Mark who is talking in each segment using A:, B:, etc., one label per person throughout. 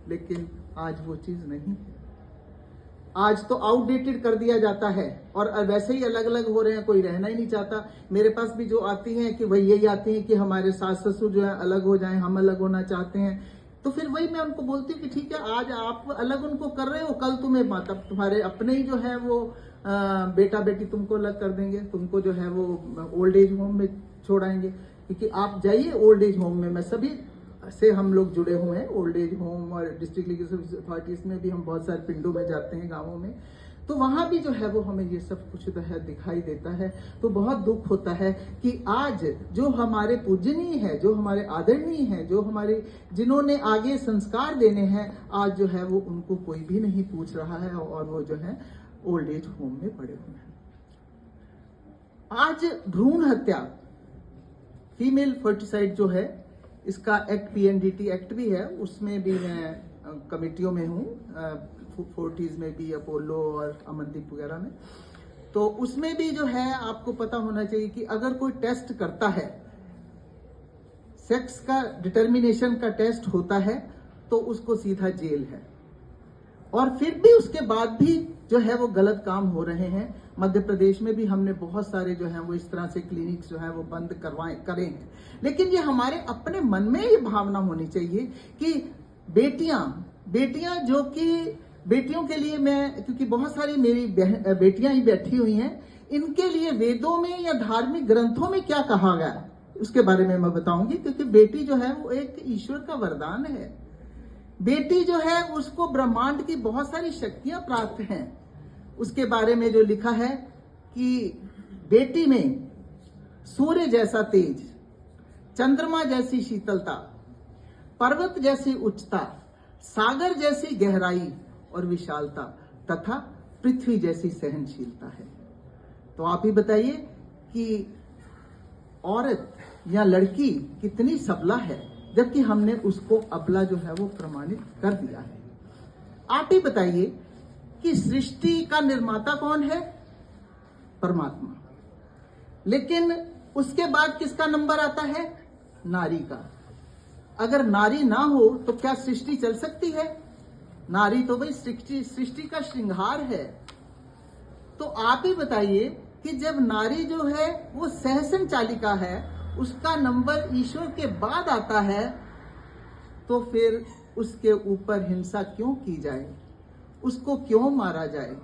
A: लेकिन आज वो चीज नहीं है। आज तो आउटडेटेड कर दिया जाता है और वैसे ही अलग अलग हो रहे हैं, कोई रहना ही नहीं चाहता। मेरे पास भी जो आती हैं कि वही यही आती हैं कि हमारे सास ससुर जो है अलग हो जाएं, हम अलग होना चाहते हैं। तो फिर वही मैं उनको बोलती हूँ कि ठीक है, आज आप अलग उनको कर रहे हो, कल तुम्हें माता तुम्हारे अपने ही जो है वो बेटा बेटी तुमको अलग कर देंगे, तुमको जो है वो ओल्ड एज होम में छोड़ाएंगे। क्योंकि आप जाइए ओल्ड एज होम में, मैं सभी से हम लोग जुड़े हुए हैं, ओल्ड एज होम और डिस्ट्रिक्ट लीगल सर्विस अथॉरिटीज में भी हम बहुत सारे पिंडों में जाते हैं, गाँवों में, तो वहां भी जो है वो हमें ये सब कुछ जो है दिखाई देता है। तो बहुत दुख होता है कि आज जो हमारे पूजनीय है, जो हमारे आदरणीय है, जो हमारे जिन्होंने आगे संस्कार देने हैं, आज जो है वो उनको कोई भी नहीं पूछ रहा है और वो जो है ओल्ड एज होम में पड़े हुए हैं। आज भ्रूण हत्या, फीमेल फर्टिसाइड जो है, इसका एक्ट पीएनडीटी एक्ट भी है, उसमें भी मैं कमेटियों में हूँ, 40s में भी, अपोलो और अमनदीप वगैरह में। तो उसमें भी जो है आपको पता होना चाहिए कि अगर कोई टेस्ट करता है, सेक्स का डिटर्मिनेशन का टेस्ट होता है, तो उसको सीधा जेल है। और फिर भी उसके बाद भी जो है वो गलत काम हो रहे हैं। मध्य प्रदेश में भी हमने बहुत सारे जो है वो इस तरह से क्लिनिक्स जो है वो बंद करे हैं। लेकिन ये हमारे अपने मन में ये भावना होनी चाहिए कि बेटियां जो कि बेटियों के लिए मैं, क्योंकि बहुत सारी मेरी बेटियां ही बैठी हुई हैं, इनके लिए वेदों में या धार्मिक ग्रंथों में क्या कहा गया उसके बारे में मैं बताऊंगी। क्योंकि बेटी जो है वो एक ईश्वर का वरदान है। बेटी जो है उसको ब्रह्मांड की बहुत सारी शक्तियां प्राप्त हैं। उसके बारे में जो लिखा है कि बेटी में सूर्य जैसा तेज, चंद्रमा जैसी शीतलता, पर्वत जैसी उच्चता, सागर जैसी गहराई और विशालता तथा पृथ्वी जैसी सहनशीलता है। तो आप ही बताइए कि औरत या लड़की कितनी सबला है, जबकि हमने उसको अबला जो है वो प्रमाणित कर दिया है। आप ही बताइए कि सृष्टि का निर्माता कौन है? परमात्मा। लेकिन उसके बाद किसका नंबर आता है? नारी का। अगर नारी ना हो तो क्या सृष्टि चल सकती है? नारी तो भाई सृष्टि का श्रृंगार है। तो आप ही बताइए कि जब नारी जो है वो सहसन चालिका है, उसका नंबर ईश्वर के बाद आता है, तो फिर उसके ऊपर हिंसा क्यों की जाए? उसको क्यों मारा जाए?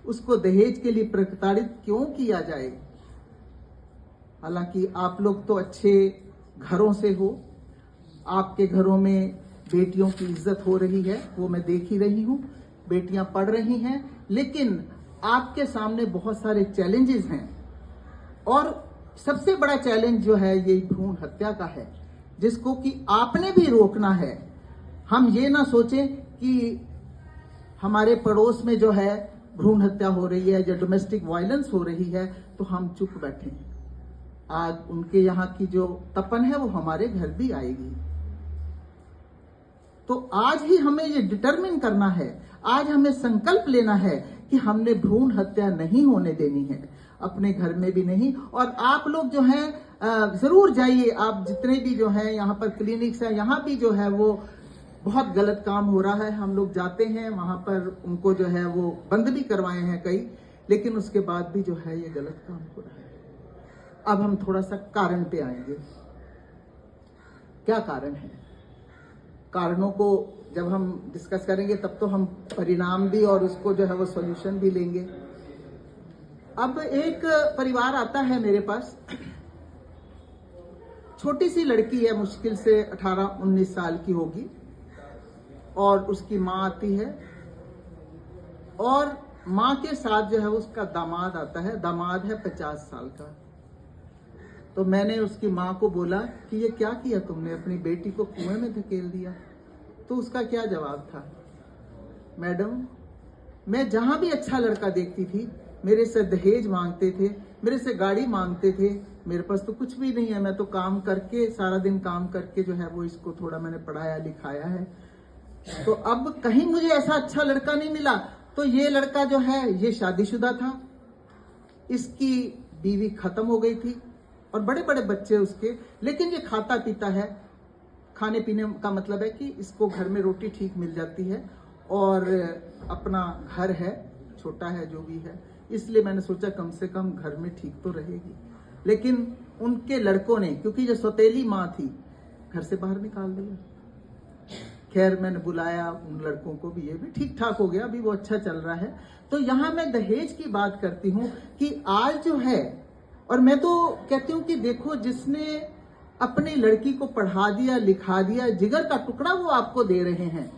A: उसको दहेज के लिए प्रताड़ित क्यों किया जाए? हालांकि आप लोग तो अच्छे घरों से हो, आपके घरों में बेटियों की इज्जत हो रही है, वो मैं देख ही रही हूँ, बेटियां पढ़ रही हैं। लेकिन आपके सामने बहुत सारे चैलेंजेस हैं और सबसे बड़ा चैलेंज जो है ये भ्रूण हत्या का है, जिसको कि आपने भी रोकना है। हम ये ना सोचें कि हमारे पड़ोस में जो है भ्रूण हत्या हो रही है या डोमेस्टिक वायलेंस हो रही है तो हम चुप बैठे। आज उनके यहाँ की जो तपन है वो हमारे घर भी आएगी। तो आज ही हमें ये डिटरमिन करना है, आज हमें संकल्प लेना है कि हमने भ्रूण हत्या नहीं होने देनी है, अपने घर में भी नहीं। और आप लोग जो हैं जरूर जाइए, आप जितने भी जो हैं यहाँ पर क्लिनिक्स है, यहाँ भी जो है वो बहुत गलत काम हो रहा है। हम लोग जाते हैं वहां पर, उनको जो है वो बंद भी करवाए हैं कई, लेकिन उसके बाद भी जो है ये गलत काम हो रहा है। अब हम थोड़ा सा कारण पे आएंगे। क्या कारण है? कारणों को जब हम डिस्कस करेंगे तब तो हम परिणाम भी और उसको जो है वो सॉल्यूशन भी लेंगे। अब एक परिवार आता है मेरे पास, छोटी सी लड़की है, मुश्किल से 18-19 साल की होगी, और उसकी माँ आती है और माँ के साथ जो है उसका दामाद आता है। दामाद है 50 साल का। तो मैंने उसकी माँ को बोला कि ये क्या किया तुमने, अपनी बेटी को कुएं में धकेल दिया। तो उसका क्या जवाब था? मैडम, मैं जहां भी अच्छा लड़का देखती थी मेरे से दहेज मांगते थे, मेरे से गाड़ी मांगते थे। मेरे पास तो कुछ भी नहीं है, मैं तो काम करके, सारा दिन काम करके जो है वो इसको थोड़ा मैंने पढ़ाया लिखाया है। तो अब कहीं मुझे ऐसा अच्छा लड़का नहीं मिला। तो ये लड़का जो है ये शादीशुदा था, इसकी बीवी खत्म हो गई थी और बड़े बड़े बच्चे उसके, लेकिन ये खाता पीता है, खाने पीने का मतलब है कि इसको घर में रोटी ठीक मिल जाती है और अपना घर है, छोटा है जो भी है, इसलिए मैंने सोचा कम से कम घर में ठीक तो रहेगी। लेकिन उनके लड़कों ने, क्योंकि जो सौतेली माँ थी, घर से बाहर निकाल दिया। खैर मैंने बुलाया उन लड़कों को भी, ये भी ठीक ठाक हो गया, अभी वो अच्छा चल रहा है। तो यहाँ मैं दहेज की बात करती हूँ कि आज जो है, और मैं तो कहती हूँ कि देखो, जिसने अपनी लड़की को पढ़ा दिया, लिखा दिया, जिगर का टुकड़ा वो आपको दे रहे हैं,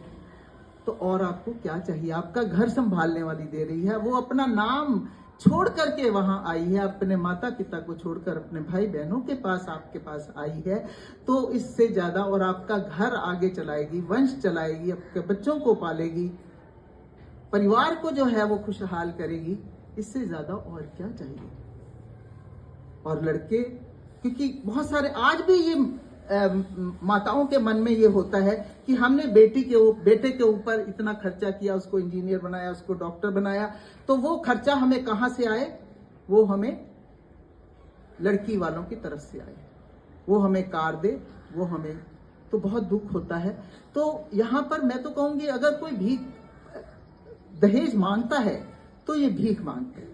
A: तो और आपको क्या चाहिए? आपका घर संभालने वाली दे रही है, वो अपना नाम छोड़ करके वहां आई है, अपने माता पिता को छोड़कर अपने भाई बहनों के पास आपके पास आई है। तो इससे ज्यादा, और आपका घर आगे चलाएगी, वंश चलाएगी, आपके बच्चों को पालेगी, परिवार को जो है वो खुशहाल करेगी, इससे ज्यादा और क्या चाहिए? और लड़के, क्योंकि बहुत सारे आज भी ये माताओं के मन में ये होता है कि हमने बेटे के ऊपर इतना खर्चा किया, उसको इंजीनियर बनाया, उसको डॉक्टर बनाया, तो वो खर्चा हमें कहां से आए? वो हमें लड़की वालों की तरफ से आए, वो हमें कार दे, वो हमें, तो बहुत दुख होता है। तो यहां पर मैं तो कहूंगी, अगर कोई भीख दहेज मांगता है तो ये भीख मांगता है।